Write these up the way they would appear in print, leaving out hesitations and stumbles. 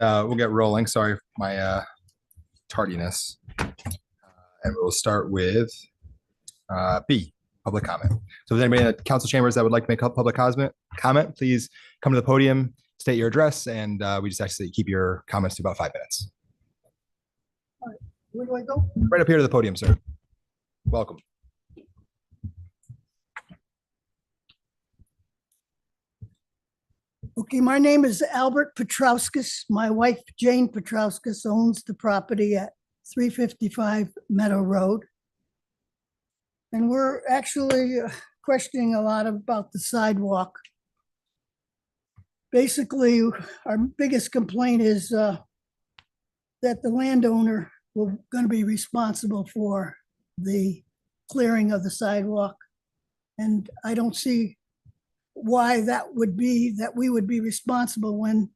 We'll get rolling. Sorry for my tardiness. And we'll start with B, public comment. So if there's anybody in the council chambers that would like to make a public comment, please come to the podium, state your address, and we just actually keep your comments to about 5 minutes. All right. Where do I go? Right up here to the podium, sir. Welcome. Okay, my name is Albert Petrauskas. My wife, Jane Petrauskas, owns the property at 355 Meadow Road. And we're actually questioning a lot about the sidewalk. Basically, our biggest complaint is that the landowner will going to be responsible for the clearing of the sidewalk. And I don't see why that would be, that we would be responsible when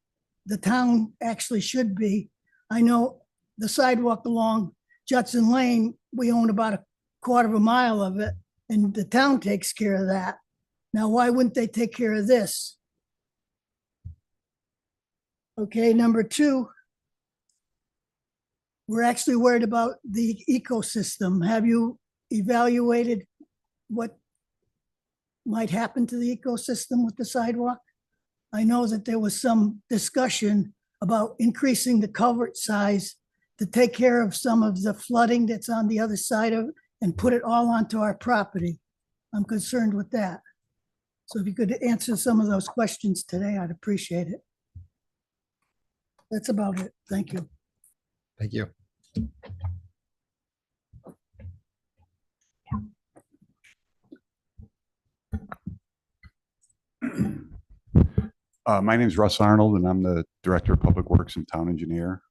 the town actually should be. I know the sidewalk along Judson Lane, we own about a quarter of a mile of it, and the town takes care of that. Now, why wouldn't they take care of this? Okay, number two, we're actually worried about the ecosystem. Have you evaluated what might happen to the ecosystem with the sidewalk? I know that there was some discussion about increasing the culvert size to take care of some of the flooding that's on the other side of it and put it all onto our property. I'm concerned with that. So if you could answer some of those questions today, I'd appreciate it. That's about it. Thank you. Thank you. My name is Russ Arnold, and I'm the Director of Public Works and Town Engineer.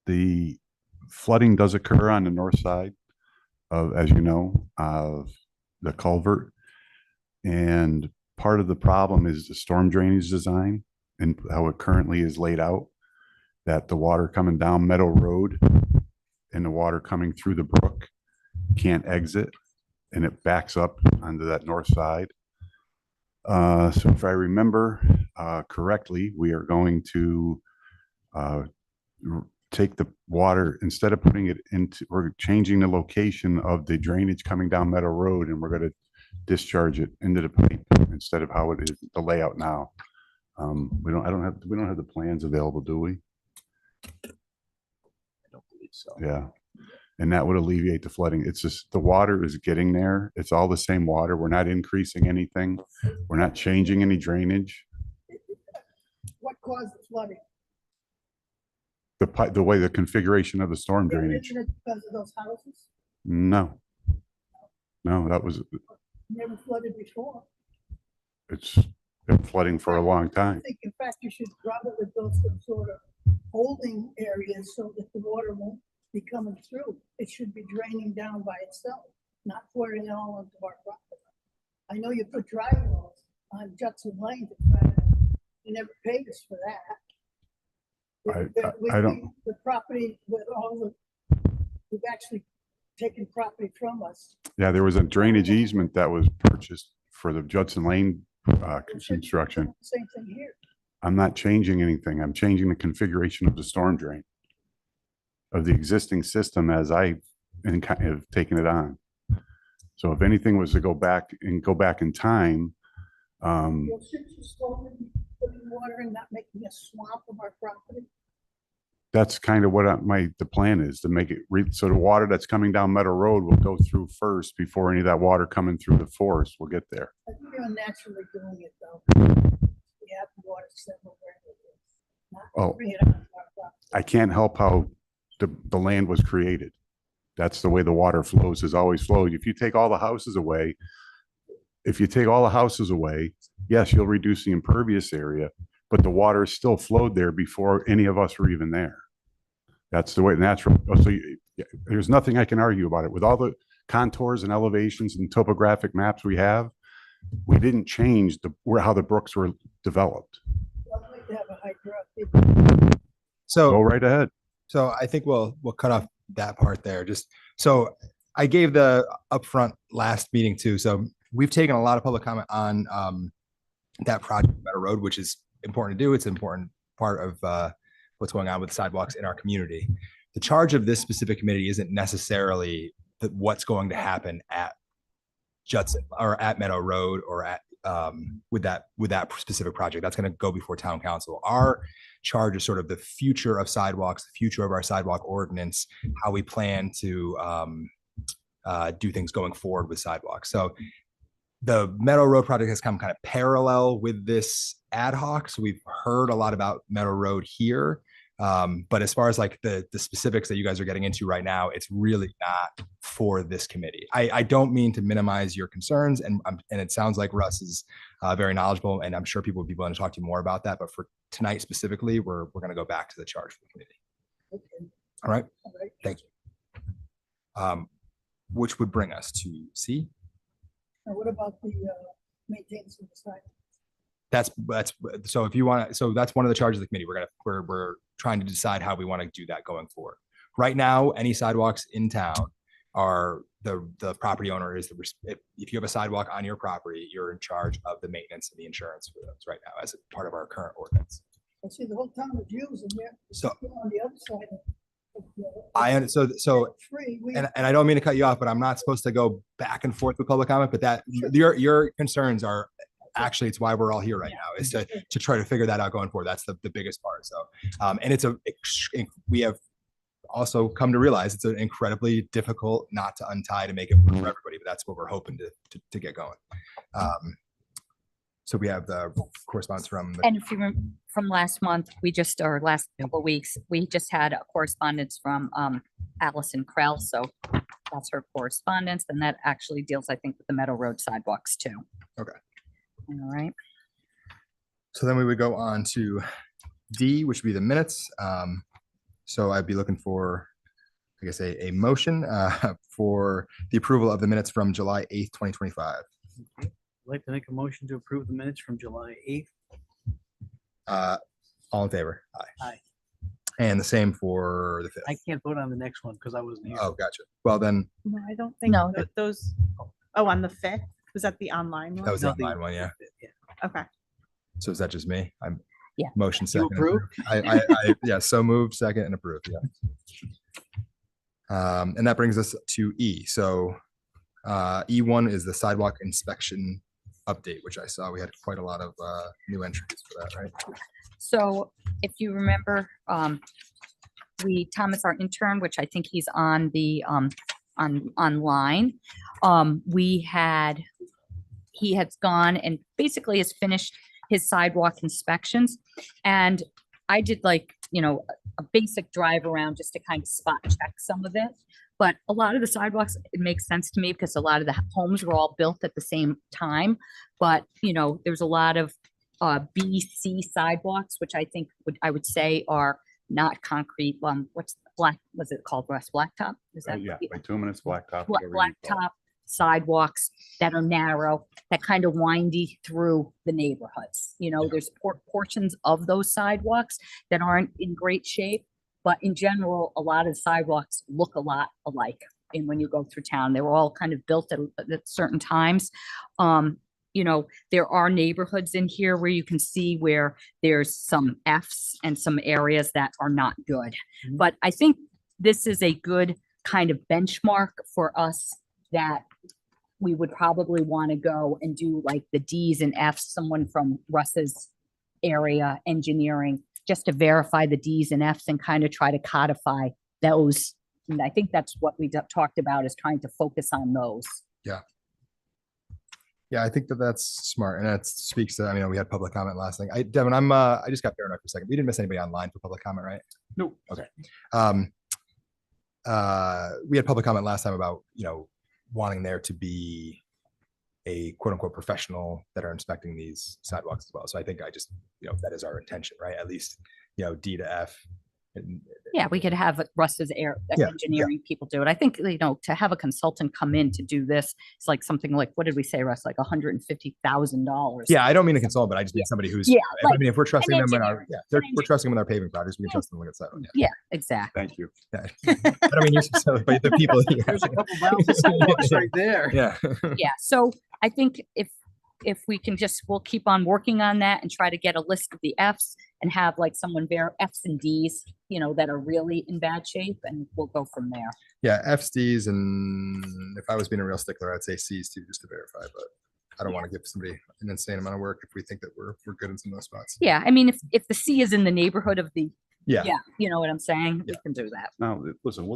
The flooding does occur on the north side of, as you know, of the culvert. And part of the problem is the storm drainage design and how it currently is laid out, that the water coming down Meadow Road and the water coming through the brook can't exit, and it backs up onto that north side. So if I remember correctly, we are going to take the water, instead of putting it into, we're changing the location of the drainage coming down Meadow Road, and we're going to discharge it into the pipe instead of how it is the layout now. We don't have the plans available, do we? I don't believe so. Yeah. And that would alleviate the flooding. It's just the water is getting there. It's all the same water. We're not increasing anything. We're not changing any drainage. What caused the flooding? The way the configuration of the storm drainage. Isn't it because of those houses? No, that was, Never flooded before. it's been flooding for a long I time. think in fact you should probably build some sort of holding areas so that the water won't be coming through. It should be draining down by itself, not pouring it all into our property. I know you put dry wells on Judson Lane to try to, you never paid us for that. I don't. The property with all we've actually taken property from us. Yeah, there was a drainage easement that was purchased for the Judson Lane construction. Same thing here. I'm not changing anything. I'm changing the configuration of the storm drain of the existing system as I have taken it on. So if anything was to go back in time, Well, shouldn't you slowly be putting water and not making a swamp of our property? that's kind of what the plan is, to make it so the water that's coming down Meadow Road will go through first before any of that water coming through the forest will get there. I think you're unnaturally doing it though. We have the water several Oh. bring it up to our property. I can't help how the land was created. That's the way the water flows, has always flowed. If you take all the houses away, yes, you'll reduce the impervious area, but the water still flowed there before any of us were even there. That's the way natural. So there's nothing I can argue about it. With all the contours and elevations and topographic maps we have, we didn't change how the brooks were developed. I'd like to have a hydro. So Go right ahead. So I think we'll cut off that part there. Just so I gave the upfront last meeting too. So we've taken a lot of public comment on that project, Meadow Road, which is important to do. It's important part of what's going on with sidewalks in our community. The charge of this specific committee isn't necessarily what's going to happen at Judson or at Meadow Road or at with that specific project. That's going to go before town council. Our charge is sort of the future of sidewalks, the future of our sidewalk ordinance, how we plan to do things going forward with sidewalks. So the Meadow Road project has come kind of parallel with this ad hoc. So we've heard a lot about Meadow Road here. But as far as like the specifics that you guys are getting into right now, it's really not for this committee. I don't mean to minimize your concerns, and it sounds like Russ is very knowledgeable, and I'm sure people would be willing to talk to you more about that. But for tonight specifically, we're going to go back to the charge for the committee. Okay. All right. All right. Thank you. Which would bring us to C. Now, what about the maintenance of the sidewalk? That's so if you want, so that's one of the charges of the committee. We're trying to decide how we want to do that going forward. Right now, any sidewalks in town are the property owner is if you have a sidewalk on your property, you're in charge of the maintenance and the insurance for those right now as a part of our current ordinance. I see the whole town is using it. So On the other side of so free, and I don't mean to cut you off, but I'm not supposed to go back and forth with public comment, but that your concerns are actually, it's why we're all here right now, is to try to figure that out going forward. That's the biggest part. So and it's we have also come to realize it's an incredibly difficult knot to untie to make it work for everybody, but that's what we're hoping to get going. So we have the correspondence from And if you remember from last month, or last couple of weeks, we just had a correspondence from Allison Krell. So that's her correspondence. And that actually deals, I think, with the Meadow Road sidewalks too. Okay. All right. So then we would go on to D, which would be the minutes. So I'd be looking for, I guess, a motion for the approval of the minutes from July 8th, 2025. I'd like to make a motion to approve the minutes from July 8th. All in favor? Aye. Aye. And the same for the 5th. I can't vote on the next one because I wasn't here. Oh, gotcha. Well, then No, I don't think No. those, oh, on the 5th, was that the online one? that was the No, the- online one, yeah. Okay. So is that just me? I'm Yeah. motion second. approve? I yeah, so moved, second, and approved, yeah. And that brings us to E. So E1 is the sidewalk inspection update, which I saw we had quite a lot of new entries for that, right? So if you remember, Thomas, our intern, which I think he's on the online, he has gone and basically has finished his sidewalk inspections. And I did a basic drive around just to kind of spot check some of it. But a lot of the sidewalks, it makes sense to me because a lot of the homes were all built at the same time. But, there's a lot of B, C sidewalks, which I think I would say are not concrete. Was it called, Russ? Blacktop? Is that? Yeah, like 2 minutes blacktop. whatever you call it. Blacktop sidewalks that are narrow, that kind of windy through the neighborhoods. There's portions of those sidewalks that aren't in great shape, but in general, a lot of sidewalks look a lot alike. And when you go through town, they were all kind of built at certain times. There are neighborhoods in here where you can see where there's some Fs and some areas that are not good. Mhm. But I think this is a good kind of benchmark for us that we would probably want to go and do like the Ds and Fs, someone from Russ's area engineering, just to verify the Ds and Fs and kind of try to codify those. And I think that's what we talked about, is trying to focus on those. Yeah, I think that's smart, and that speaks to, we had public comment last thing. Devin, I just got paranoid for a second. We didn't miss anybody online for public comment, right? Nope. Okay. We had public comment last time about, wanting there to be a quote unquote professional that are inspecting these sidewalks as well. So I think that is our intention, right? At least, D to F. Yeah, we could have Russ's engineering people do it. I think, to have a consultant come in to do this, it's like something like, what did we say, Russ? Like $150,000. Yeah, I don't mean a consultant, but I just mean somebody who's, Yeah, if we're trusting them in our, engineering. we're trusting them with our paving projects, we can trust them with that. Yeah, exactly. Thank you. Yeah. I don't mean but the people. There's a couple miles of sidewalks right there. Yeah. Yeah, so I think if we can we'll keep on working on that and try to get a list of the Fs and have like someone Fs and Ds, that are really in bad shape, and we'll go from there. Yeah, F's, D's, and if I was being a real stickler, I'd say C's too, just to verify, but I don't want to give somebody an insane amount of work if we think that we're good in some of those spots. Yeah, I mean, if the C is in the neighborhood of the, Yeah, you know what I'm saying? We Yeah. can do that. Now, listen,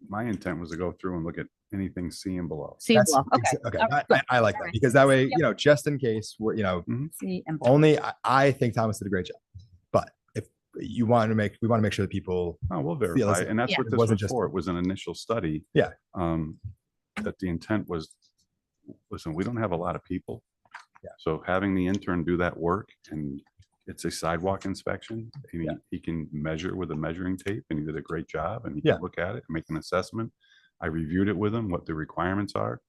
my intent was to go through and look at anything C and below. C and that's, below, okay. okay. All right, good. I like All that right. because that way, Yep. just in case we're, C and below. only, I think Thomas did a great job, but if we want to make sure that people, Oh, we'll Feel verify. as- And that's Yeah. what It this wasn't was just- for. It was an initial study. Yeah. That the intent was, listen, we don't have a lot of people. Yeah. So having the intern do that work, and it's a sidewalk inspection, and Yeah. he can measure with a measuring tape, and he did a great job, and he Yeah. can look at it and make an assessment. I reviewed it with him, what the requirements are.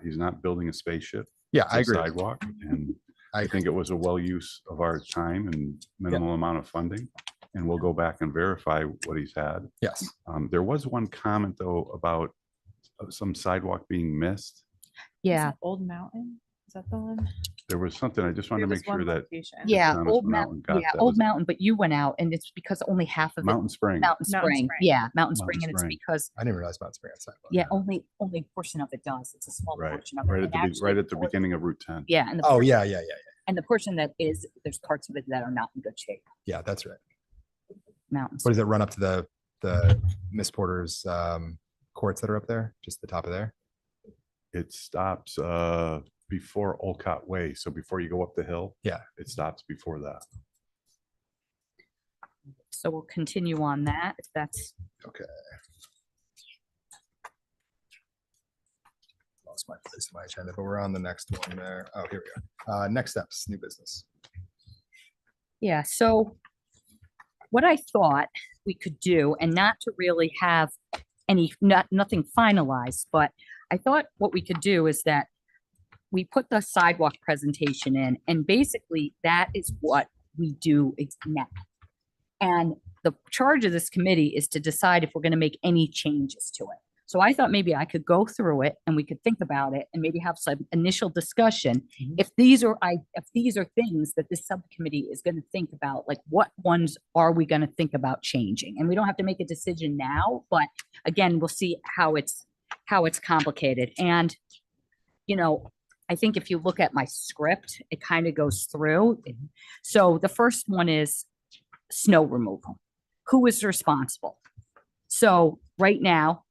He's not building a spaceship. yeah, It's I a agree. Sidewalk, and I I think it was a well use of our time and minimal amount of funding. And we'll go back and verify what he's had. Yes. There was one comment though about some sidewalk being missed. Yeah, Old Mountain, is that the one? There was something, I just wanted There to was make sure one that location. yeah, Thomas Old Mountain Mountain, got yeah, that Old was- Mountain, but you went out and it's because only half of it, Mountain Spring. Mountain Mountain Spring, Spring. yeah, Mountain Spring, Mountain and it's Spring. because, I didn't realize Mount Spring had sidewalk. yeah, only a portion of it does. It's a small Right, portion of it. right and at actually, the or- beginning of Route 10. Yeah, and the Oh, portion- yeah. and the portion that is, there's parts of it that are not in good shape. Yeah, that's right. Mountains. What does it run up to the Miss Porter's courts that are up there? Just the top of there? It stops before Olcott Way. So before you go up the hill. Yeah. It stops before that. So we'll continue on that, if that's, Okay. Lost my place in my agenda, but we're on the next one there. Oh, here we go. Next steps, new business. yeah, so what I thought we could do, and not to really have nothing finalized, but I thought what we could do is that we put the sidewalk presentation in, and basically that is what we do now. And the charge of this committee is to decide if we're going to make any changes to it. So I thought maybe I could go through it and we could think about it and maybe have some initial discussion. If these are things that this subcommittee is going to think about, like what ones are we going to think about changing? And we don't have to make a decision now, but again, we'll see how it's complicated. And, I think if you look at my script, it kind of goes through. So the first one is snow removal. Who is responsible? So right now,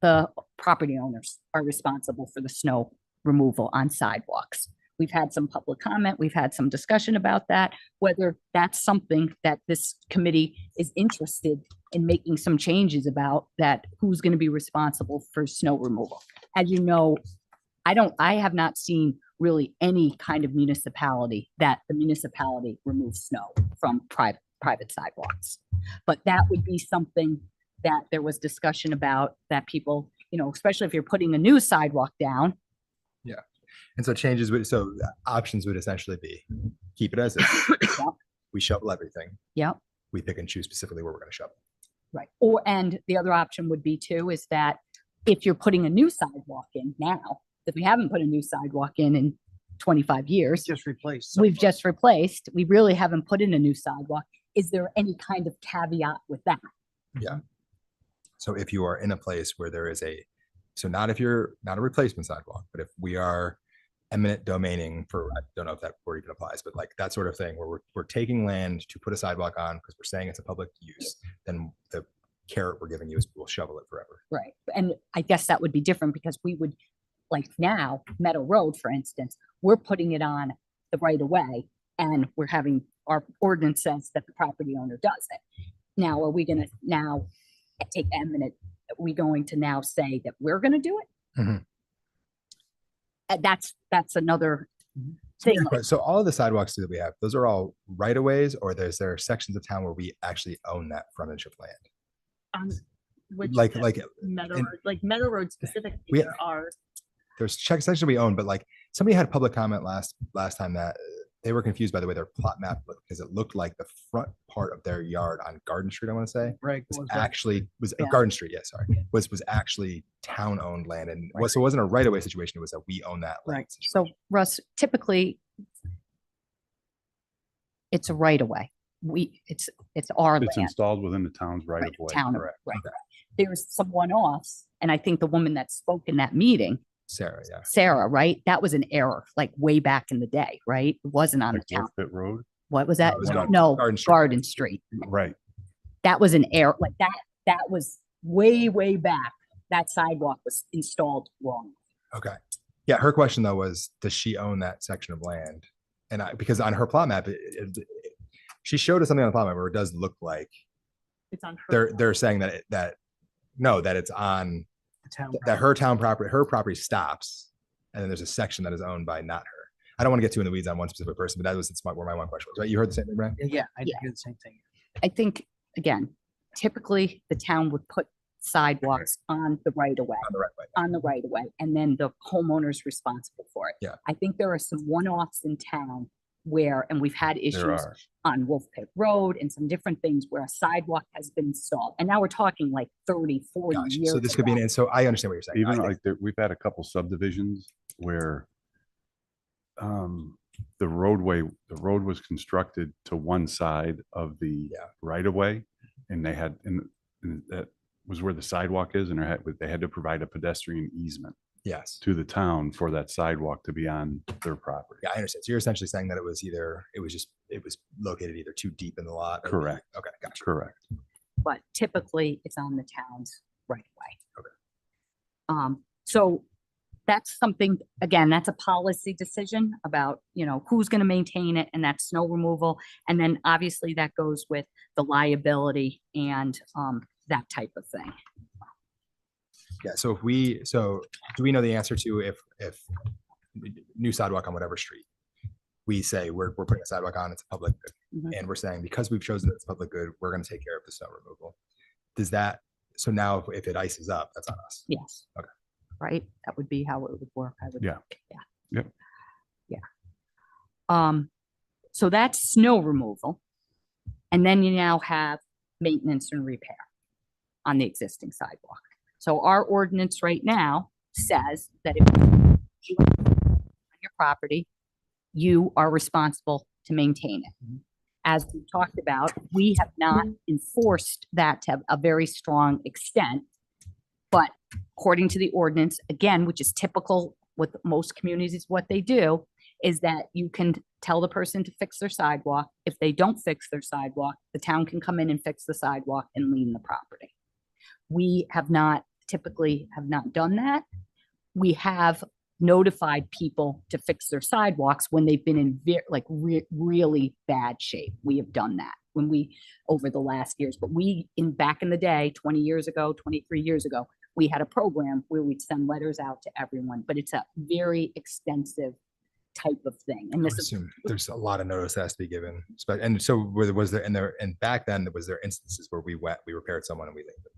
the property owners are responsible for the snow removal on sidewalks. We've had some public comment, we've had some discussion about that, whether that's something that this committee is interested in making some changes about, that who's going to be responsible for snow removal. As you know, I have not seen really any kind of municipality that the municipality removes snow from private sidewalks. But that would be something that there was discussion about, that people, especially if you're putting a new sidewalk down. And so options would essentially be keep it as is. Yep. We shovel everything. Yep. We pick and choose specifically where we're going to shovel. Right. And the other option would be too, is that if you're putting a new sidewalk in now, if we haven't put a new sidewalk in 25 years, Just replaced. we've just replaced, we really haven't put in a new sidewalk. Is there any kind of caveat with that? So if you are in a place where there is not if you're not a replacement sidewalk, but if we are eminent domaining for, I don't know if that word even applies, but like that sort of thing where we're taking land to put a sidewalk on because we're saying it's a public use, then the carrot we're giving you is we'll shovel it forever. Right. And I guess that would be different because we would, like now, Meadow Road, for instance, we're putting it on the right of way and we're having, our ordinance says that the property owner does it. Now, are we going to now take eminent, are we going to now say that we're going to do it? Mhm. And that's another thing. So all of the sidewalks that we have, those are all right of ways, or there are sections of town where we actually own that frontage of land. Which Like Meadow and- Road, like Meadow Road specifically, We- there are. there's sections we own, but like somebody had a public comment last time that they were confused by the way their plot map looked because it looked like the front part of their yard on Garden Street, I want to say, Right. was goes back. actually Yeah. Garden Street. Yeah, sorry, was actually town owned land, and so it wasn't a right of way situation. It was that we own that land. Right. So Russ, typically, It's a right of way. It's our It's land. installed within the town's right of way. Town, Correct. right. There's some one-offs, and I think the woman that spoke in that meeting, Sarah, yeah. Sarah, right? That was an error, like way back in the day, right? It wasn't on Like the town. North Pit Road. What was that? it was No, Garden Street. Garden Street. Right. That was an error, like that was way, way back. That sidewalk was installed wrong. Okay. Yeah, her question though was, does she own that section of land? And because on her plot map, she showed us something on the plot map where it does look like It's on her. they're saying that that it's on The town that her property stops, and then there's a section that is owned by not her. I don't want to get too in the weeds on one specific person, but that was where my one question was. Right? You heard the same thing, Brad? Yeah, I did Yeah. hear the same thing. I think, again, typically the town would put sidewalks on the right of way. On the right way. And then the homeowner's responsible for it. Yeah. I think there are some one-offs in town where, and we've had There issues are. on Wolf Pit Road and some different things where a sidewalk has been installed. And now we're talking like 30, 40 Gotcha. years. So this could be ago. and so I understand what you're saying. I Even think- like we've had a couple subdivisions where the road was constructed to one side of the Yeah. right of way, and they had and that was where the sidewalk is, and they had to provide a pedestrian easement yes. to the town for that sidewalk to be on their property. Yeah, I understand. So you're essentially saying that it was located either too deep in the lot. Correct. Okay, gotcha. Correct. But typically it's on the town's right of way. Okay. So that's something, again, that's a policy decision about, who's going to maintain it, and that's snow removal. And then obviously that goes with the liability and that type of thing. Yeah. So do we know the answer to if new sidewalk on whatever street, we say we're putting a sidewalk on, it's a public good, Mhm. and we're saying because we've chosen that it's public good, we're going to take care of the snow removal. So now if it ices up, that's on us. Yes. Okay. Right? That would be how it would work, I would Yeah. think. Yeah. Yep. Yeah. So that's snow removal. And then you now have maintenance and repair on the existing sidewalk. So our ordinance right now says that if you on your property, you are responsible to maintain it. As we talked about, we have not enforced that to a very strong extent. But according to the ordinance, again, which is typical with most communities, what they do is that you can tell the person to fix their sidewalk. If they don't fix their sidewalk, the town can come in and fix the sidewalk and lien the property. We typically have not done that. We have notified people to fix their sidewalks when they've been in really bad shape. We have done that over the last years, but back in the day, 20 years ago, 23 years ago, we had a program where we'd send letters out to everyone, but it's a very extensive type of thing. And I this would is, assume there's a lot of notice that has to be given. And so was there and back then was there instances where we repaired someone and we leaned them?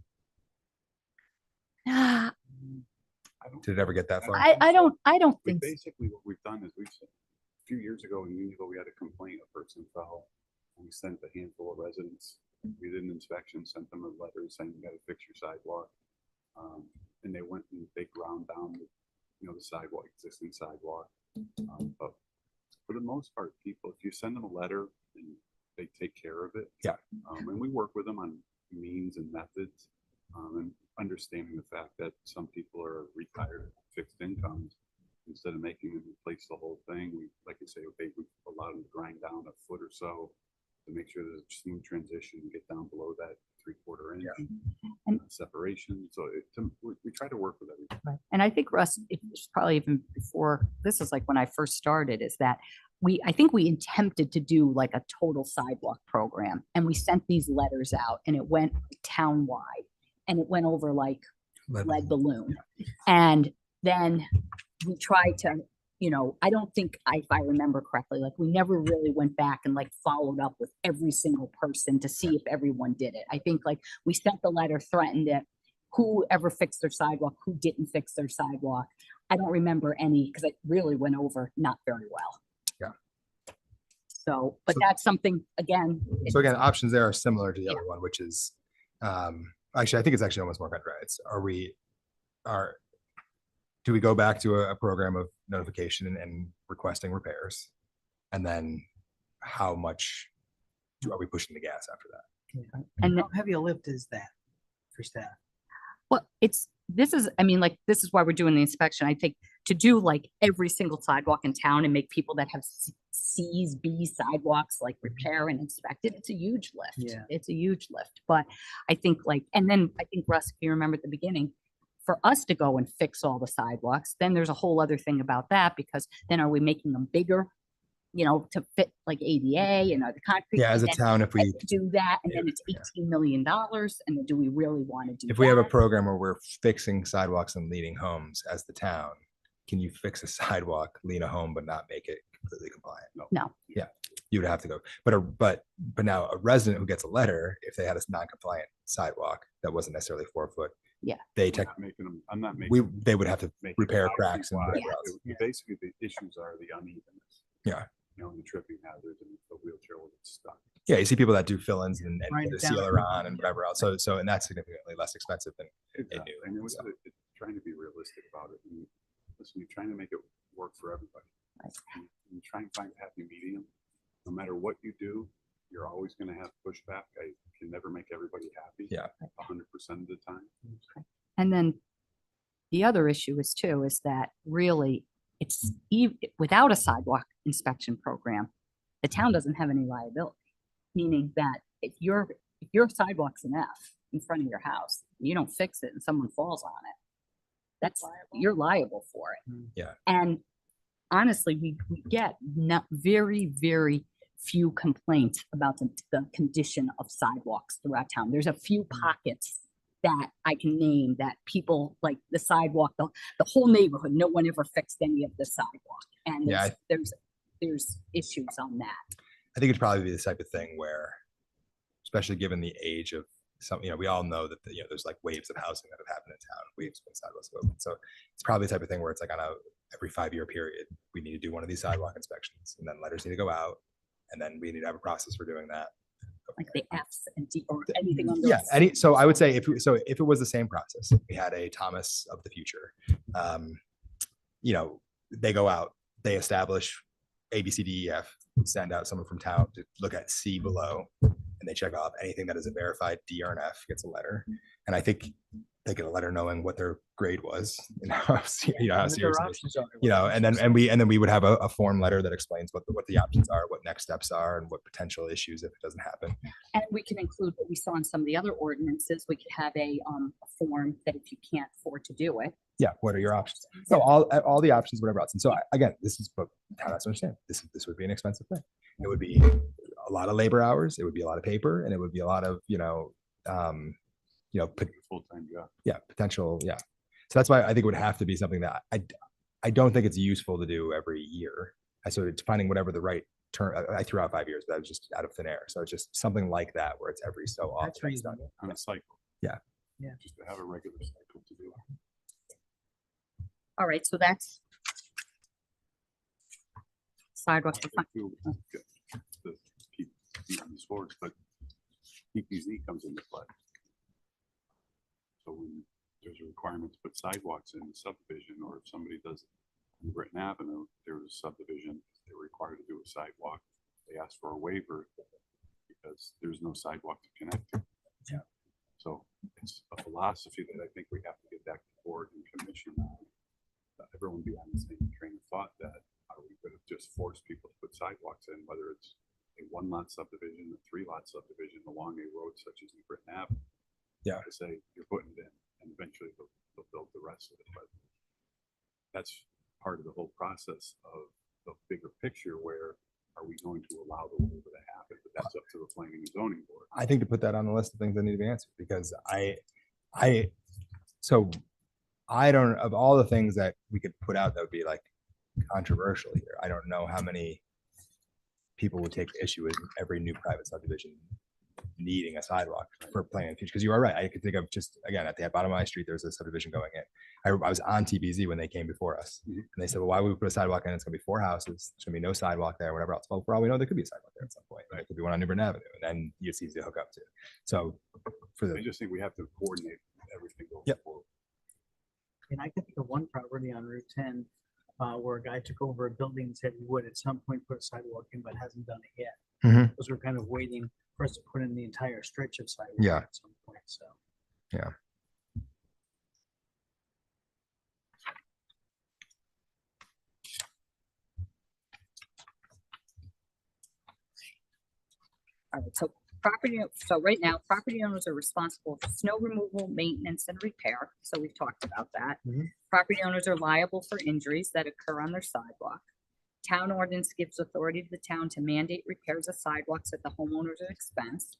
Did it ever get that far? I don't We think, basically, what we've done is a few years ago in Union, we had a complaint, a person fell, and we sent a handful of residents. We did an inspection, sent them a letter saying, you gotta fix your sidewalk. And they went and they ground down the sidewalk, existing sidewalk. But for the most part, people, if you send them a letter and they take care of it. Yeah. And we work with them on means and methods, and understanding the fact that some people are retired, fixed incomes. Instead of making them replace the whole thing, we, like you say, we allow them to grind down a foot or so to make sure there's a smooth transition and get down below that 3/4 inch And- separation. So we try to work with everything. right. And I think Russ, it's probably even before, this is like when I first started, is that I think we attempted to do like a total sidewalk program, and we sent these letters out, and it went town-wide, and it went over like lead balloon. And then we tried to, I don't think, if I remember correctly, like we never really went back and like followed up with every single person to see if everyone did it. I think like we sent the letter, threatened it, whoever fixed their sidewalk, who didn't fix their sidewalk. I don't remember any, because it really went over not very well. Yeah. So, but So- that's something, again. So again, options there are similar to the other one, which is, actually, I think it's actually almost more cut, right? Do we go back to a program of notification and requesting repairs? And then how much are we pushing the gas after that? And How heavy a lift is that for staff? well, this is why we're doing the inspection. I think to do like every single sidewalk in town and make people that have C's, B's sidewalks like repair and inspect it, it's a huge lift. Yeah. It's a huge lift. But I think and then I think Russ, if you remember at the beginning, for us to go and fix all the sidewalks, then there's a whole other thing about that, because then are we making them bigger, to fit like ADA and other concrete? Yeah, as a And then town, if we do that, and Yeah, then it's yeah. $18 million, and then do we really want to do if we have a that? program where we're fixing sidewalks and leading homes as the town, can you fix a sidewalk, lean a home, but not make it completely compliant? No. You would have to go. But now a resident who gets a letter, if they had a non-compliant sidewalk that wasn't necessarily 4 foot, Yeah. they I'm not making. they would have to make it repair 5 feet cracks and wide. whatever Yeah. else. Yeah. Basically, the issues are the unevenness. Yeah. The tripping hazards and the wheelchair will get stuck. Yeah, you see people that do fill-ins and Grind put a it down. sealer on and whatever else. So and that's significantly less expensive than Exactly. knew, And it was so. it's trying to be realistic about it. And listen, you're trying to make it work for everybody. Right. And you try and find a happy medium. No matter what you do, you're always going to have pushback. I can never make everybody happy. Yeah. 100% of the time. And then the other issue is that really without a sidewalk inspection program, the town doesn't have any liability. Meaning that if your sidewalk's an F in front of your house, you don't fix it and someone falls on it, you're liable for it. Yeah. And honestly, we get not very, very few complaints about the condition of sidewalks throughout town. There's a few pockets that I can name that people like the sidewalk, the whole neighborhood, no one ever fixed any of the sidewalk. And Yeah, there's issues on that. I think it'd probably be the type of thing where, especially given the age of some, we all know that there's like waves of housing that have happened in town, waves when sidewalks go open. So it's probably the type of thing where it's like on every 5-year period, we need to do one of these sidewalk inspections, and then letters need to go out, and then we need to have a process for doing that. Like the Fs and D or anything on those. Yeah. So I would say if it was the same process, if we had a Thomas of the future, they go out, they establish A, B, C, D, E, F, send out someone from town to look at C below, and they check off anything that is a verified D or an F gets a letter. And I think they get a letter knowing what their grade was, how serious it is. And then we would have a form letter that explains what the options are, what next steps are, and what potential issues if it doesn't happen. And we can include what we saw in some of the other ordinances. We could have a form that if you can't afford to do it. Yeah, what are your options? So all the options, whatever else. And so again, this is what town has to understand. This would be an expensive thing. It would be a lot of labor hours. It would be a lot of paper, and it would be a lot of Full-time job. yeah, potential. Yeah. So that's why I think it would have to be something that I don't think it's useful to do every year. So it's finding whatever the right term. I threw out 5 years, but that was just out of thin air. So it's just something like that where it's every so often. That's reasonable. On a cycle. Yeah. Yeah. Just to have a regular cycle to do it. All right, so that's sidewalks. I feel good to keep on the sports, but PPZ comes into play. So when there's a requirement to put sidewalks in the subdivision, or if somebody does on Britton Avenue, there was a subdivision, they're required to do a sidewalk. They ask for a waiver because there's no sidewalk to connect to. Yeah. So it's a philosophy that I think we have to get back to board and commission. Everyone be on the same train of thought that are we going to just force people to put sidewalks in, whether it's a 1-lot subdivision, a 3-lot subdivision along a road such as Britton Avenue. Yeah. To say you're putting it in, and eventually they'll build the rest of it. But that's part of the whole process of the bigger picture. Where are we going to allow the waiver to happen? But that's up to the planning and zoning board. I think to put that on the list of things that need to be answered, because I don't, of all the things that we could put out that would be like controversial here, I don't know how many people would take issue with every new private subdivision needing a sidewalk for planning in the future. Because you are right. I could think of just, again, at the bottom of my street, there's a subdivision going in. I was on TBZ when they came before us. Mhm. And they said, well, why would we put a sidewalk in? It's going to be 4 houses. There's going to be no sidewalk there, whatever else. Well, for all we know, there could be a sidewalk there at some point. There could be one on New Bern Avenue. And then it's easy to hook up to. So for I the, just think we have to coordinate everything going Yep. forward. And I can think of one property on Route 10 where a guy took over a building and said he would at some point put a sidewalk in, but hasn't done it yet. Mhm. Because we're kind of waiting for us to put in the entire stretch of sidewalk Yeah. at some point, so. All right, so right now, property owners are responsible for snow removal, maintenance, and repair. So we've talked about that. Mhm. Property owners are liable for injuries that occur on their sidewalk. Town ordinance gives authority to the town to mandate repairs of sidewalks at the homeowner's expense.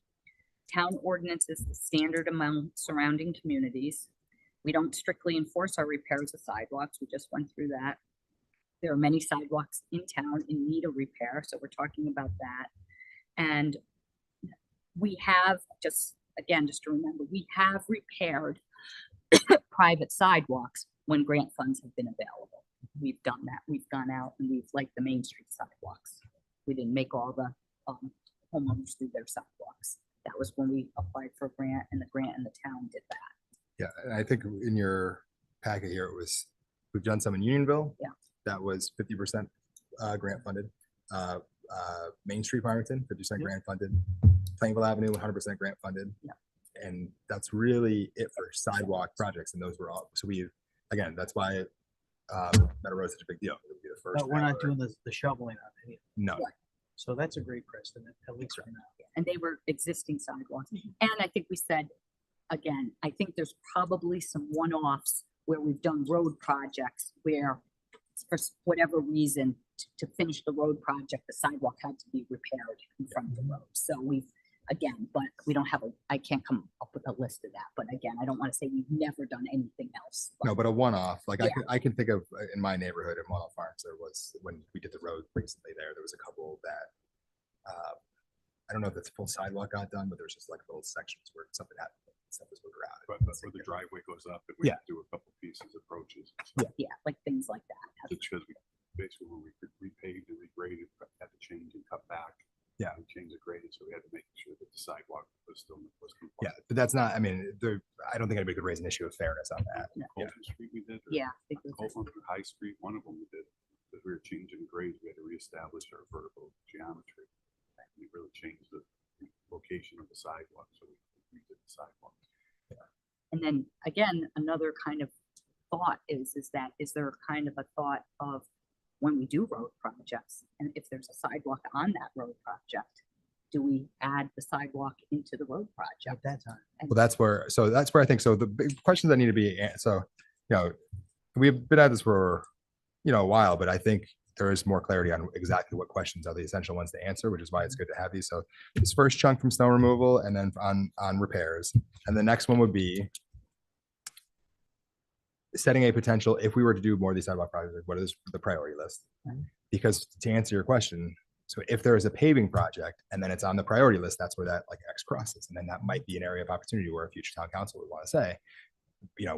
Town ordinance is the standard among surrounding communities. We don't strictly enforce our repairs of sidewalks. We just went through that. There are many sidewalks in town in need of repair, so we're talking about that. And we have, just to remember, we have repaired private sidewalks when grant funds have been available. We've done that. We've gone out and we've, like the Main Street sidewalks. We didn't make all the homeowners do their sidewalks. That was when we applied for a grant, and the grant and the town did that. Yeah, and I think in your packet here, we've done some in Unionville. Yeah. That was 50% grant funded. Main Street Farmington, 50% Yep. grant funded. Plainville Avenue, 100% grant funded. Yeah. And that's really it for sidewalk projects. And those were all, so again, that's why Meadow Road is such a big deal. It would be the first. But we're not ever- doing the shoveling on any, No, Right. so that's a great precedent, at least for now. And they were existing sidewalks. And I think we said, again, I think there's probably some one-offs where we've done road projects where for whatever reason, to finish the road project, the sidewalk had to be repaired in front of the road. So but we don't have I can't come up with a list of that. But again, I don't want to say we've never done anything else. no, but a one-off, like Yeah. I can think of in my neighborhood in Walnut Farms, there was, when we did the road recently there was a couple that, I don't know if it's full sidewalk got done, but there's just like little sections where something happened, stuff was moved around. But where the driveway goes up, and we Yeah. do a couple pieces, approaches. Yeah, like things like that. Just because we, basically, when we repaved and regraded, had to change and cut back. Yeah. We changed the grade, so we had to make sure that the sidewalk was still, was Yeah, compliant. but that's not, I mean, I don't think anybody could raise an issue of fairness on that. Colton Street we did. or Yeah. I think it was- Colton or High Street, one of them we did, because we were changing grades, we had to reestablish our vertical geometry. We really changed the location of the sidewalk, so we did the sidewalk. And then again, another kind of thought is there kind of a thought of when we do road projects, and if there's a sidewalk on that road project, do we add the sidewalk into the road project? At that time. Well, that's where I think, so the big questions that need to be, so, we've been at this for, a while, but I think there is more clarity on exactly what questions are the essential ones to answer, which is why it's good to have these. So this first chunk from snow removal and then on repairs. And the next one would be setting a potential, if we were to do more of these sidewalk projects, what is the priority list? Because to answer your question, so if there is a paving project and then it's on the priority list, that's where that like X crosses. And then that might be an area of opportunity where a future town council would want to say,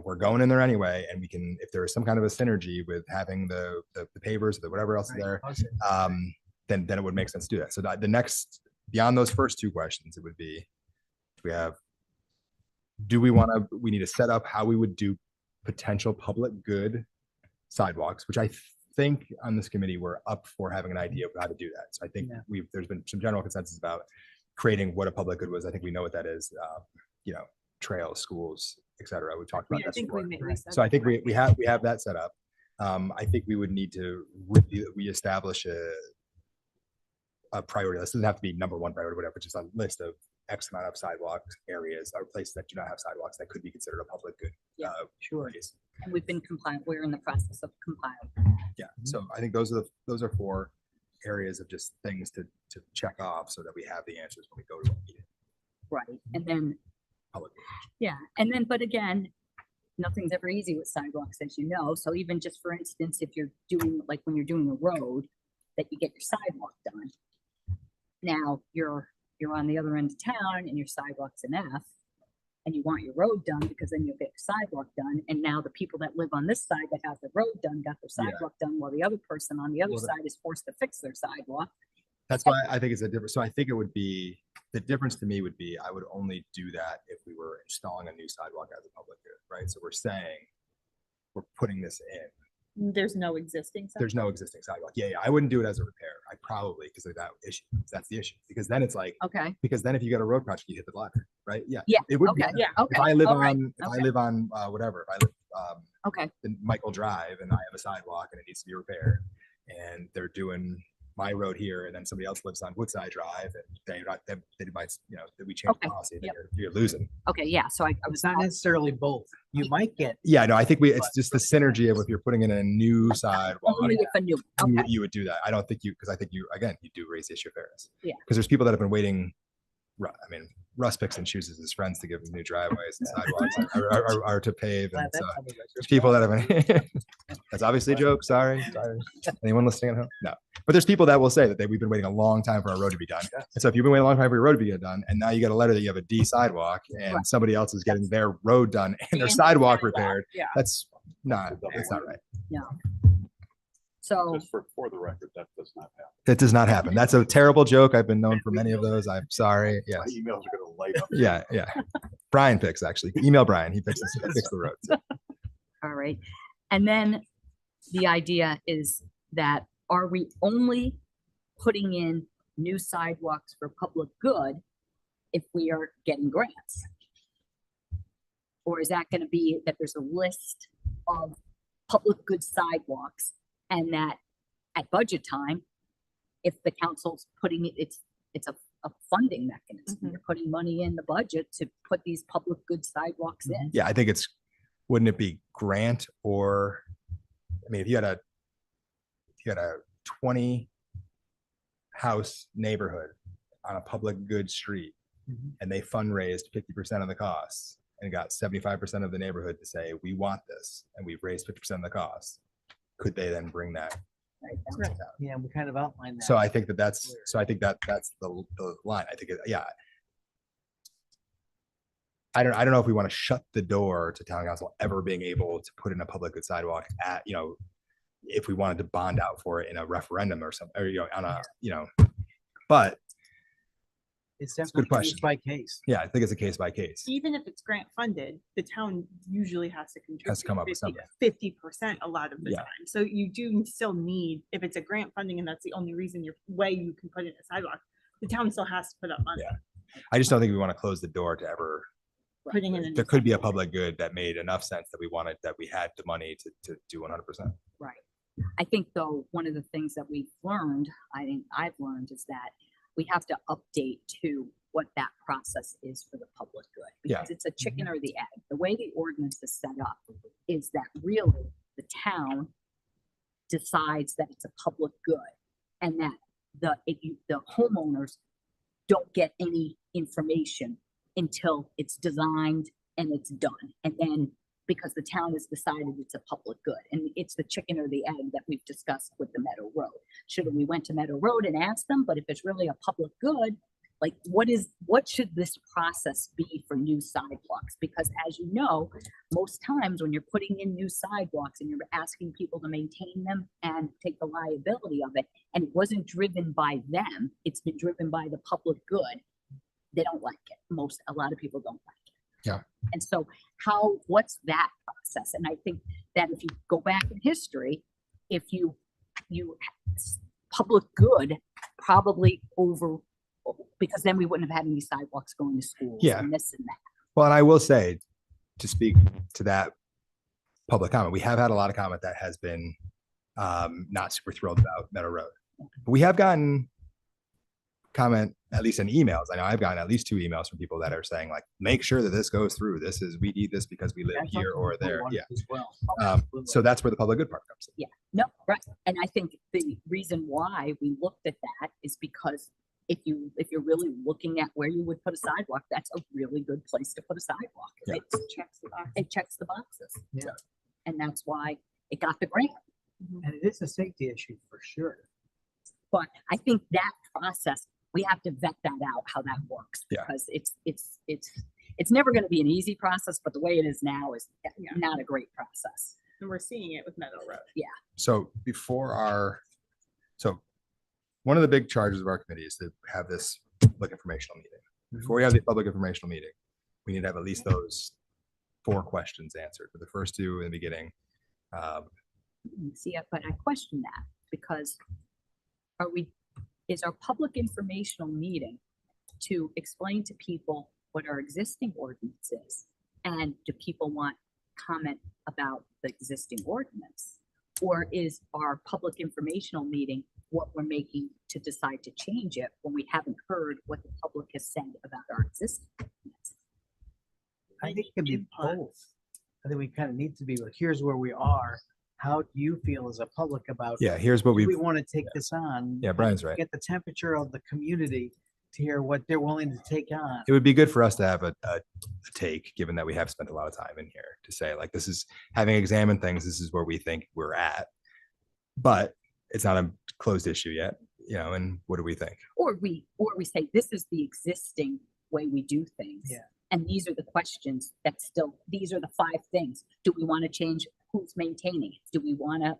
we're going in there anyway, and we can, if there is some kind of a synergy with having the pavers, the whatever else is there, then it would make sense to do that. So the next, beyond those first two questions, it would be, we need to set up how we would do potential public good sidewalks, which I think on this committee, we're up for having an idea of how to do that. So I think there's been some general consensus about creating what a public good was. I think we know what that is, trails, schools, et cetera. We've talked about I that think before. we said So I that, think right? we have that set up. I think we would need to reestablish a priority list. It doesn't have to be number one priority, whatever, just a list of X amount of sidewalk areas or places that do not have sidewalks that could be considered a public good. Yeah, sure. place. And we've been compliant. We're in the process of compiling. Yeah, so I think those are four areas of just things to check off so that we have the answers when we go to a meeting. Right. And then, Public. but again, nothing's ever easy with sidewalks, as you know. So even just for instance, if you're doing, like when you're doing a road, that you get your sidewalk done. Now you're on the other end of town and your sidewalk's an F, and you want your road done because then you'll get your sidewalk done. And now the people that live on this side that have the road done got their Yeah. sidewalk done, while the other person on the other Well, that- side is forced to fix their sidewalk. That's why I think it's a difference. So I think it would be, the difference to me would be, I would only do that if we were installing a new sidewalk as a public good, right? So we're saying, we're putting this in. There's no existing. There's no existing sidewalk. Yeah, yeah. I wouldn't do it as a repair. I probably, because of that issue. That's the issue. Because then it's like, Okay, because then if you got a road project, you hit the ladder, right? Yeah. Yeah, It would be. okay, yeah, okay. If I live all right, on, if I okay, live on, whatever, if I live, okay, in Michael Drive and I have a sidewalk and it needs to be repaired and they're doing my road here and then somebody else lives on Woodside Drive and they might, you know, that we change Okay, policy, then yep. you're losing. okay, yeah, so I was It's not necessarily both. You might get, Yeah, no, I think it's just the synergy of if you're putting in a new sidewalk, only if a new, okay, you would do that. I don't think because I think again, you do raise the issue of fairness. Yeah. Because there's people that have been waiting. I mean, Russ picks and chooses his friends to give him new driveways and sidewalks are to pave. glad And that's so on the record. there's people that have been, that's obviously a joke. Sorry. Anyone listening at home? No. But there's people that will say that we've been waiting a long time for our road to be done. And so if you've been waiting a long time for your road to be done, and now you get a letter that you have a D sidewalk and Right. somebody else is getting their road done and their And sidewalk sidewalk, repaired, yeah. that's not right. so, Just for the record, that does not happen. It does not happen. That's a terrible joke. I've been known for many of those. I'm sorry. Yes. My emails are gonna light up. Yeah. Yeah. Brian picks actually. Email Brian. He fixes the roads. all right. And then the idea is that are we only putting in new sidewalks for public good if we are getting grants? Or is that gonna be that there's a list of public good sidewalks and that at budget time, if the council's putting it, it's a funding mechanism. Mhm. You're putting money in the budget to put these public good sidewalks in. Yeah. I think wouldn't it be grant or, I mean, if you had a 20 house neighborhood on a public good street Mhm. and they fundraised 50% of the costs and got 75% of the neighborhood to say, we want this, and we've raised 50% of the costs, could they then bring that? Right? That's Right. what- Yeah, we kind of outlined that. So I think that's the line. I think, yeah. I don't know if we want to shut the door to town council ever being able to put in a public good sidewalk at, you know, if we wanted to bond out for it in a referendum or something, or, you know, on a, you know, but It's a good definitely question. case by case. yeah, I think it's a case by case. Even if it's grant funded, the town usually has to contribute. Has to come up with 50% a lot of the Yeah. time. So you do still need, if it's a grant funding and that's the only reason way you can put in a sidewalk, the town still has to put up money. Yeah. I just don't think we want to close the door to ever, Putting in. a new there could be a sidewalk. public good that made enough sense that we had the money to do 100%. Right. I think though, one of the things that we've learned, I think I've learned is that we have to update to what that process is for the public good. Yeah. Because it's a chicken or the egg. The way the ordinance is set up is that really the town decides that it's a public good and that the homeowners don't get any information until it's designed and it's done. And then because the town has decided it's a public good and it's the chicken or the egg that we've discussed with the Meadow Road. Should we went to Meadow Road and asked them, but if it's really a public good, like what should this process be for new sidewalks? Because as you know, most times when you're putting in new sidewalks and you're asking people to maintain them and take the liability of it, and it wasn't driven by them, it's been driven by the public good, they don't like it. A lot of people don't like it. Yeah. And so what's that process? And I think that if you go back in history, if you public good probably because then we wouldn't have had any sidewalks going to schools Yeah. and this and that. Well, and I will say, to speak to that public comment, we have had a lot of comment that has been not super thrilled about Meadow Road. We have gotten comment, at least in emails. I know I've gotten at least 2 emails from people that are saying like, make sure that this goes through. We need this because we live I thought here the or blue there. one Yeah. As well. So that's where the public good part comes in. No, right. And I think the reason why we looked at that is because if you're really looking at where you would put a sidewalk, that's a really good place to put a sidewalk. Yeah. It checks the boxes. Yeah. And that's why it got the grant. And it is a safety issue for sure. But I think that process, we have to vet that out, how that works. Yeah. Because it's never going to be an easy process, but the way it is now is Yeah. not a great process. And we're seeing it with Meadow Road. So one of the big charges of our committee is to have this public informational meeting. Before we have the public informational meeting, we need to have at least those 4 questions answered. For the first 2 in the beginning, See, but I question that because is our public informational meeting to explain to people what our existing ordinance is? And do people want comment about the existing ordinance? Or is our public informational meeting what we're making to decide to change it when we haven't heard what the public has said about our existing ordinance? I think it can be Input. both. I think we kind of need to be, like, here's where we are. How do you feel as a public about? Yeah, here's what Do we, we want to take this on? yeah, Brian's right. Get the temperature of the community to hear what they're willing to take on. It would be good for us to have a take, given that we have spent a lot of time in here, to say like, this is, having examined things, this is where we think we're at. But it's not a closed issue yet, you know, and what do we think? Or we say, this is the existing way we do things. Yeah. And these are the questions that still, these are the 5 things. Do we want to change who's maintaining it? Do we want to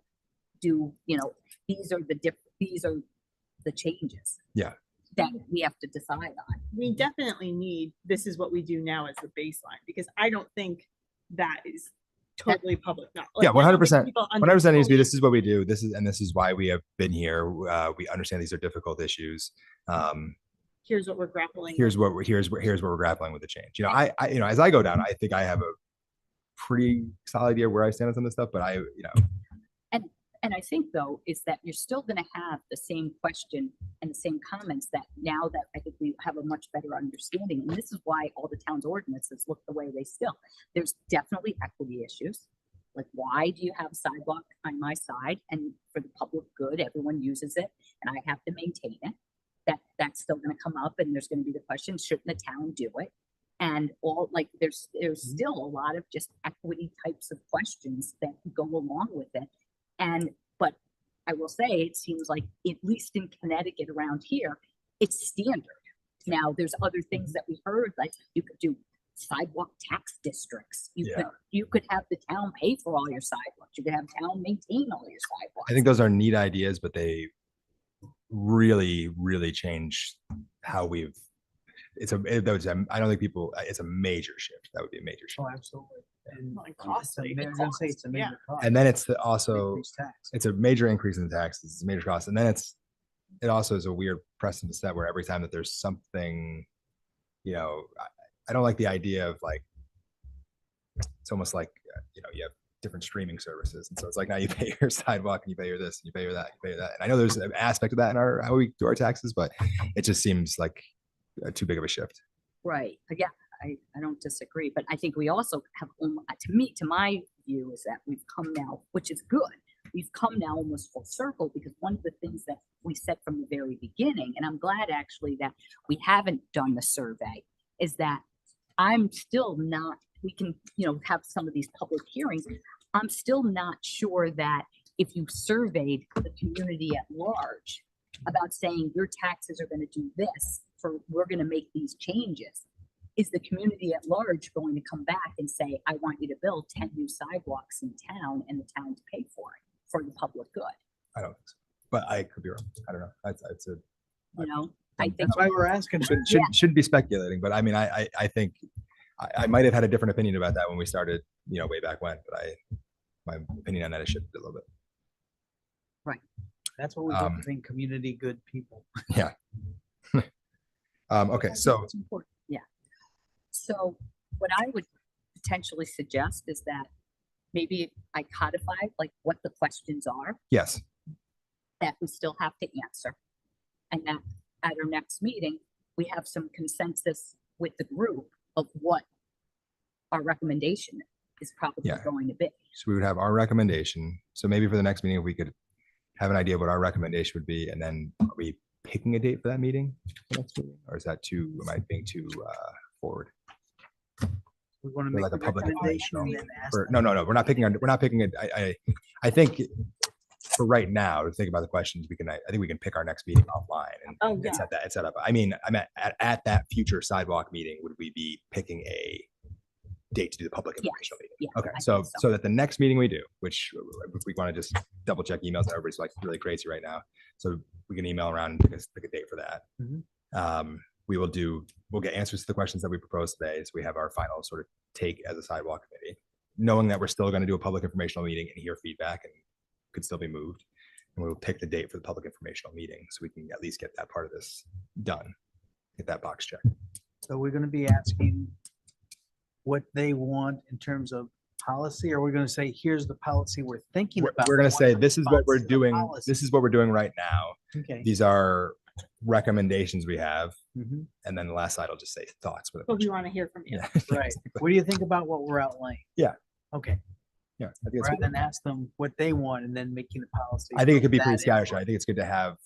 do, you know, these are the changes. Yeah. That we have to decide on. We definitely need, this is what we do now as the baseline, because I don't think that is totally public knowledge. Yeah, Like, I don't think 100%. people 100% needs to be, understand- this is what we do. This is why we have been here. We understand these are difficult issues. Here's what we're grappling. Here's what we're grappling with the change. You know, I you know, as I go down, I think I have a pretty solid idea where I stand on some of this stuff, but And I think though, is that you're still going to have the same question and the same comments that now that I think we have a much better understanding. And this is why all the town's ordinances look the way they still. There's definitely equity issues. Like, why do you have a sidewalk on my side and for the public good, everyone uses it and I have to maintain it? That's still going to come up, and there's going to be the question, shouldn't the town do it? And all, like, there's still a lot of just equity types of questions that go along with it. But I will say, it seems like, at least in Connecticut around here, it's standard. Now, there's other things that we heard, like you could do sidewalk tax districts. You could have the town pay for all your sidewalks. You could have town maintain all your sidewalks. I think those are neat ideas, but they really, really change how we've. I don't think people. It's a major shift. That would be a major shift. Oh, absolutely. And Like costly. I was gonna say it's a Yeah. major cost. And then it's also Increased tax. it's a major increase in taxes. It's a major cost, and then it also is a weird precedent set where every time that there's something, you know, I don't like the idea of like, it's almost like, you know, you have different streaming services, and so it's like now you pay your sidewalk and you pay your this and you pay your that, you pay your that. And I know there's an aspect of that in how we do our taxes, but it just seems like too big of a shift. Right. Yeah, I don't disagree, but I think we also have, to my view, is that we've come now, which is good. We've come now almost full circle, because one of the things that we said from the very beginning, and I'm glad actually that we haven't done the survey, is that I'm still not, we can, you know, have some of these public hearings. I'm still not sure that if you surveyed the community at large about saying your taxes are going to do this, we're going to make these changes, is the community at large going to come back and say, I want you to build 10 new sidewalks in town and the town to pay for it for the public good? I don't think so, but I could be wrong. I don't know. It's a, You know, I think That's why we're asking. shouldn't be speculating, but I mean, I think I might have had a different opinion about that when we started, you know, way back when, but my opinion on that has shifted a little bit. That's what we do, being community good people. Yeah. Okay, so it's important. Yeah. So what I would potentially suggest is that maybe I codify like what the questions are yes, that we still have to answer. And that at our next meeting, we have some consensus with the group of what our recommendation is probably Yeah. going to be. so we would have our recommendation. So maybe for the next meeting, if we could have an idea of what our recommendation would be, and then are we picking a date for that meeting? For next meeting? Or is that too, am I being too forward? We want to For make like a a public recommendation and informational- then ask. Or, no, we're not picking it. I think for right now, to think about the questions, I think we can pick our next meeting offline and Oh, and yeah. set up. I mean, I'm at that future sidewalk meeting, would we be picking a date to do the public Yes. informational meeting? Yeah, Okay, I so think so. that the next meeting we do, which if we want to just double check emails, everybody's like really crazy right now. So we can email around and pick a date for that. Mhm. We'll get answers to the questions that we proposed today. So we have our final sort of take as a sidewalk committee, knowing that we're still going to do a public informational meeting and hear feedback and could still be moved. And we'll pick the date for the public informational meeting so we can at least get that part of this done. Get that box checked. So we're gonna be asking what they want in terms of policy, or we're gonna say, here's the policy we're thinking about. We're going to What's say, the this is what we're response to the doing. policy? This is what we're doing right now. Okay. These are recommendations we have. Mhm. And then the last slide will just say thoughts. With a But bunch we of- want to hear from you. Yeah. Right. What do you think about what we're outlining? Yeah. Okay. Yeah. I think, it's Rather good. than ask them what they want and then making the policy. I think it could be from pretty that input. scattershot. I think it's good to have,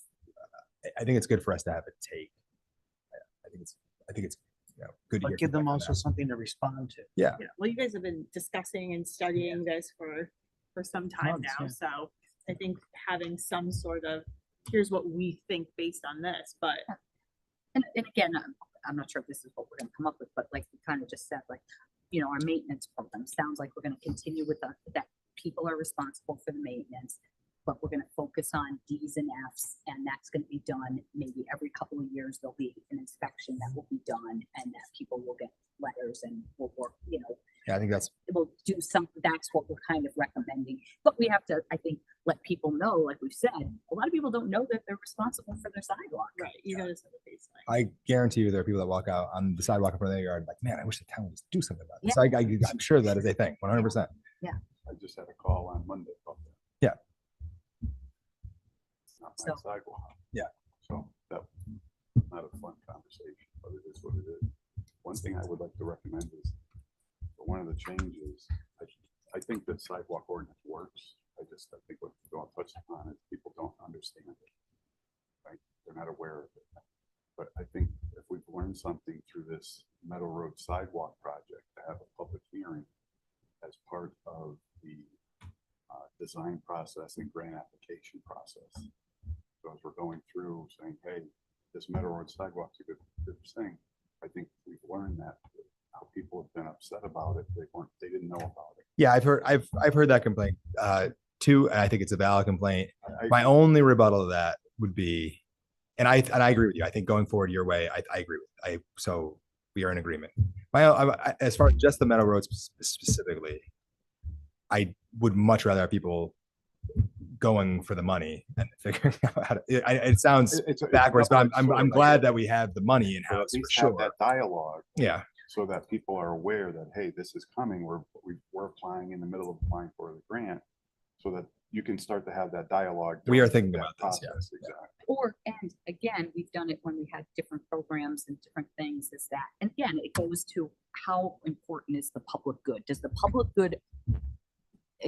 I think it's good for us to have a take. I think it's, good to But hear give them feedback on also that. something to respond to. Yeah, well, you guys have been discussing and studying this for some time Months, now, yeah. so I think having some sort of, here's what we think based on this, but And again, I'm not sure if this is what we're gonna come up with, but like we kind of just said, like, our maintenance program, sounds like we're gonna continue with that people are responsible for the maintenance, but we're gonna focus on Ds and Fs, and that's gonna be done maybe every couple of years. There'll be an inspection that will be done, and that people will get letters and will work, Yeah, I think that's, we'll do something. That's what we're kind of recommending. But we have to, I think, let people know, like we've said, a lot of people don't know that they're responsible for their sidewalk. right, you gotta set a baseline. I guarantee you there are people that walk out on the sidewalk in front of their yard like, man, I wish the town would do something about this. I'm sure that is a thing, 100%. I just had a call on Monday about that. Yeah. It's not my So- sidewalk. Yeah. So that, not a fun conversation, but it is what it is. One thing I would like to recommend is, for one of the changes, I think that sidewalk ordinance works. I think what you don't touch upon is people don't understand it. Right? They're not aware of it. But I think if we've learned something through this Meadow Road sidewalk project, to have a public hearing as part of the design process and grant application process. So as we're going through saying, hey, this Meadow Road sidewalk's a good thing, I think we've learned that how people have been upset about it, they didn't know about it. Yeah, I've heard that complaint too, and I think it's a valid complaint. I- My only rebuttal to that would be, and I agree with you. I think going forward your way, I agree with. So we are in agreement. As far as just the Meadow Road specifically, I would much rather have people going for the money and figuring out how to. It sounds It's a backwards, but double-edged I'm sword, right? glad that we have the money in But house at for least have sure. that dialogue. Yeah, So that people are aware that, hey, this is coming, we're applying in the middle of applying for the grant, so that you can start to have that dialogue. We are during thinking that about this, yeah. process, Exactly. And again, we've done it when we had different programs and different things is that, and again, it goes to how important is the public good? Does the public good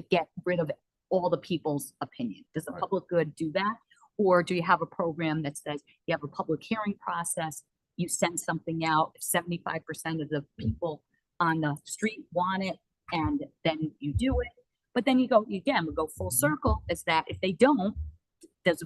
get rid of all the people's opinion? Does the Right. public good do that? Or do you have a program that says you have a public hearing process, you send something out, if 75% of the people on the street want it, and then you do it. But then we go full circle, is that if they don't,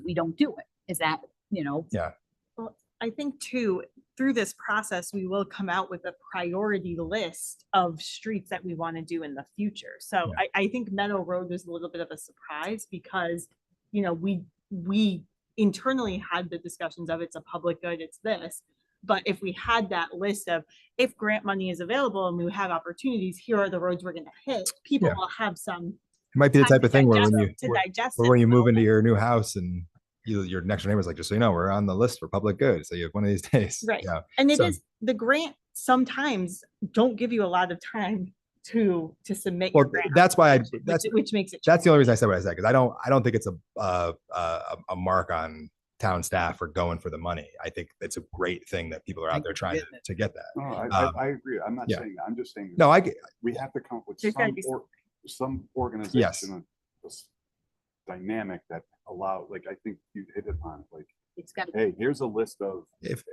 we don't do it. Is that, Well, I think too, through this process, we will come out with a priority list of streets that we want to do in the future. So I think Meadow Road was a little bit of a surprise because, we internally had the discussions of it's a public good, it's this. But if we had that list of, if grant money is available and we have opportunities, here are the roads we're gonna hit, people Yeah. will have some. it might be the time type of thing where when you to digest or it when you a move little into bit. your new house and your next door neighbor's like, just so you know, we're on the list for public good. So you have one of these days. Right. Yeah. And it So- is, the grant sometimes don't give you a lot of time to submit your Well, grant. that's why application, which makes it. that's the challenging. only reason I said what I said, because I don't think it's a mark on town staff for going for the money. I think it's a great thing that people are out Thank there you for trying getting it. to get that. No, Um, I agree. I'm not yeah. saying, I'm just saying. No, I get, We have to come up with There's gotta be some organization, this dynamic that allow, like, I think you hit it on, like, it's got to hey, here's a list of if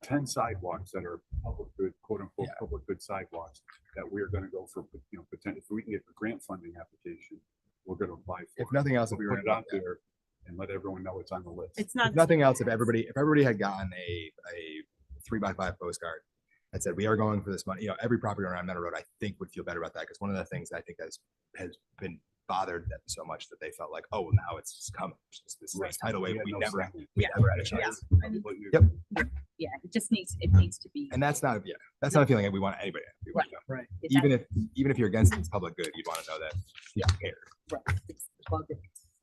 10 sidewalks that are public good, quote unquote, Yeah. public good sidewalks that we're gonna go for, potential, if we can get the grant funding application, we're gonna apply for. if it. nothing else, if We're it out there and let everyone know it's on the list. It's not. if nothing else, if everybody had gotten a 3x5 postcard that said we are going for this money, every property around Meadow Road, I think would feel better about that, because one of the things I think has been bothered them so much that they felt like, oh, well, now it's just coming. It's just this Right. tidal wave. We had We no never say. had a Yeah. chance. And- But you- Yep. yeah, it needs to be. And that's not a feeling that we want anybody to have. Right. Right. it's Even if you're against this public good, you'd want to know that you care. Right. Well,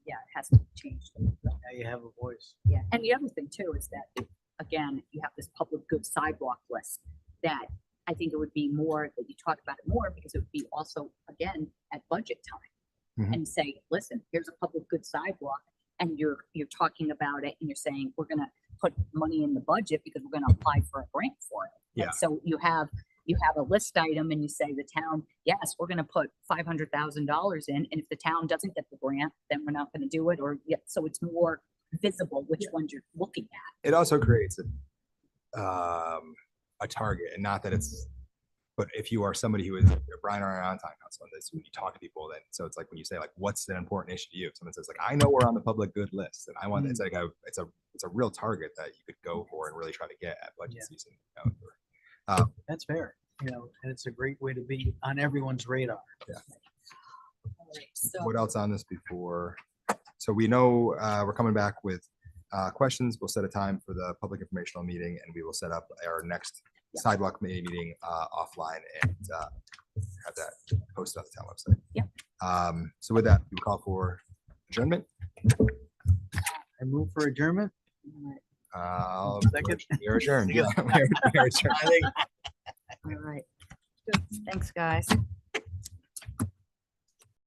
yeah, it has to be changed. Now you have a voice. Yeah, and the other thing too is that, again, you have this public good sidewalk list that I think it would be more that you talk about it more because it would be also, again, at budget time. Mhm. And say, listen, here's a public good sidewalk and you're talking about it and you're saying, we're gonna put money in the budget because we're gonna apply for a grant for it. And Yeah. so you have a list item and you say the town, yes, we're gonna put $500,000 in, and if the town doesn't get the grant, then we're not gonna do it, or, yeah, so it's more visible which ones you're looking at. It also creates a target, and not that it's, but if you are somebody who is, Brian or I on town council on this, when you talk to people, then, so it's like when you say like, what's an important issue to you? If someone says like, I know we're on the public good list, and I want, it's like it's a real target that you could go for and really try to get at budget Yeah. season. You know, That's fair, and it's a great way to be on everyone's radar. All right, so what else on this before? So we know we're coming back with questions. We'll set a time for the public informational meeting, and we will set up our next sidewalk committee meeting offline and have that posted on the town website. Yep. So with that, we call for adjournment. I move for adjournment. Second. You're adjourned. Yeah, we are adjourned. all right. Thanks, guys.